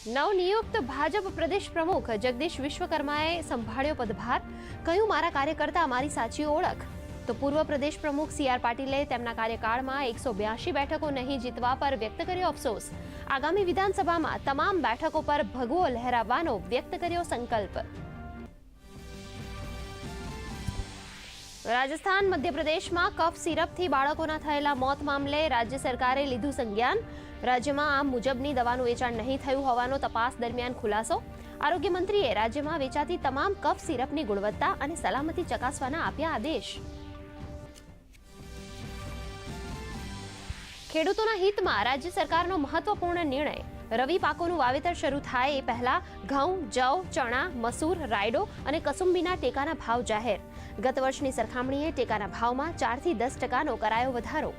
નવનિયુક્ત ભાજપ પ્રદેશ પ્રમુખ જગદીશ વિશ્વકર્માએ સંભાળ્યો પદભાર, કહ્યું મારા કાર્યકર્તા મારી સાચી ઓળખ. તો પૂર્વ પ્રદેશ પ્રમુખ સી આર પાટીલે તેમના કાર્યકાળમાં 182 બેઠકો નહીં જીતવા પર વ્યક્ત કર્યો અફસોસ. આગામી વિધાનસભામાં તમામ બેઠકો પર ભગવો લહેરાવવાનો વ્યક્ત કર્યો સંકલ્પ. રાજસ્થાન મધ્યપ્રદેશમાં કફ સિરપથી બાળકોના થયેલા મોત મામલે રાજ્ય સરકારે લીધું સંજ્ઞાન. રાજ્યમાં આ મુજબની દવાનું વેચાણ નહીં થયું હોવાનો તપાસ દરમિયાન ખુલાસો. આરોગ્ય મંત્રીએ રાજ્યમાં વેચાતી તમામ કફ સિરપની ગુણવત્તા અને સલામતી ચકાસવાના આપ્યા આદેશ. ખેડૂતોના હિતમાં રાજ્ય સરકારનો મહત્વપૂર્ણ નિર્ણય. રવિ પાકોનું વાવેતર શરૂ થાય એ પહેલા ઘઉં, જવ, ચણા, મસૂર, રાયડો અને કસુંબીના ટેકાના ભાવ જાહેર. ગત વર્ષની સરખામણીએ ટેકાના ભાવમાં 4 થી 10% કરાયો વધારો.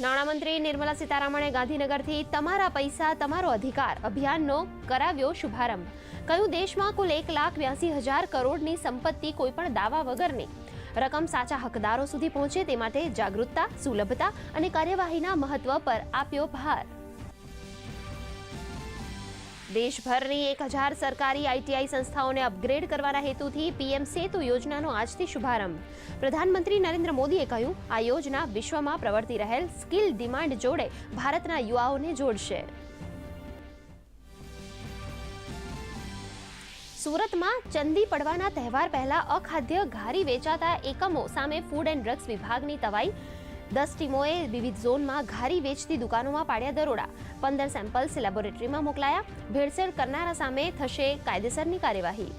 નાણામંત્રી નિર્મલા સીતારામણે ગાંધીનગરથી તમારા પૈસા તમારો અધિકાર અભિયાનનો કરાવ્યો શુભારંભ. કહ્યું દેશમાં કુલ 1,82,000 કરોડની સંપત્તિ કોઈપણ દાવા વગરની. રકમ સાચા હકદારો સુધી પહોંચે તે માટે જાગૃતતા, સુલભતા અને કાર્યવાહીના મહત્વ પર આપ્યો ભાર. દેશભરની 1,000 સરકારી આઈટીઆઈ સંસ્થાઓને અપગ્રેડ કરવાના હેતુથી પીએમ સેતુ યોજનાનો આજથી શુભારંભ. પ્રધાનમંત્રી નરેન્દ્ર મોદીએ કહ્યું આ યોજના વિશ્વમાં પ્રવર્તી રહેલ સ્કિલ ડિમાન્ડ જોડે ભારતના યુવાઓને જોડશે. સુરતમાં ચંદી પડવાના તહેવાર પહેલા અખાદ્ય ઘારી વેચાતા એકમો સામે ફૂડ એન્ડ ડ્રગ્સ વિભાગની તવાઈ. 10 ટીમોએ વિવિધ ઝોનમાં ઘારી વેચતી દુકાનોમાં પાડ્યા દરોડા. 15 સેમ્પલ્સ લેબોરેટરીમાં મોકલાયા. ભેળસેળ કરનારા સામે થશે કાયદેસરની કાર્યવાહી.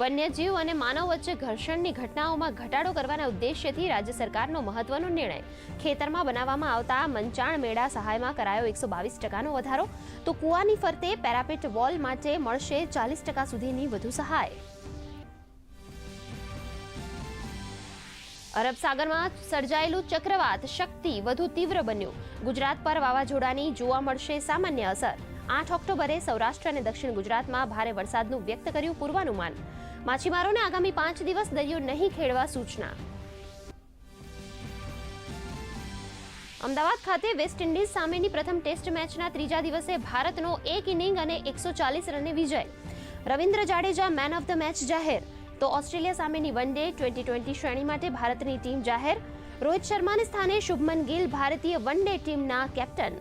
વન્યજીવ અને માનવ વચ્ચે ઘર્ષણની ઘટનાઓમાં ઘટાડો કરવાના ઉદ્દેશ્યથી રાજ્ય સરકારનો મહત્વનો નિર્ણય. ખેતરમાં બનાવવામાં આવતા મંચાણ મેળા સહાયમાં કરાયો 122% વધારો. તો કુવાની ફરતે પેરાપેટ વોલ માટે મળશે 40% સુધીની વધુ સહાય. અરબ સાગરમાં સર્જાયેલું ચક્રવાત શક્તિ વધુ તીવ્ર બન્યું. ગુજરાત પર વાવાઝોડાની જોવા મળશે સામાન્ય અસર. 8 ઓક્ટોબરે સૌરાષ્ટ્ર અને દક્ષિણ ગુજરાતમાં ભારે વરસાદનું વ્યક્ત કર્યું પૂર્વાનુમાન. માછીમારોને આગામી 5 દિવસ દરિયો નહીં ખેડવા સૂચના. અમદાવાદ ખાતે વેસ્ટ ઇન્ડિઝ સામેની પ્રથમ ટેસ્ટ મેચના ત્રીજા દિવસે ભારતનો 1 ઇનિંગ અને 140 રને વિજય. Ravindra Jadeja man of the match જાહેર. તો ઓસ્ટ્રેલિયા સામેની વન ડે 2020 શ્રેણી માટે ભારતની ટીમ જાહેર. રોહિત શર્માને સ્થાને શુભમન ગિલ ભારતીય વન ડે ટીમના કેપ્ટન.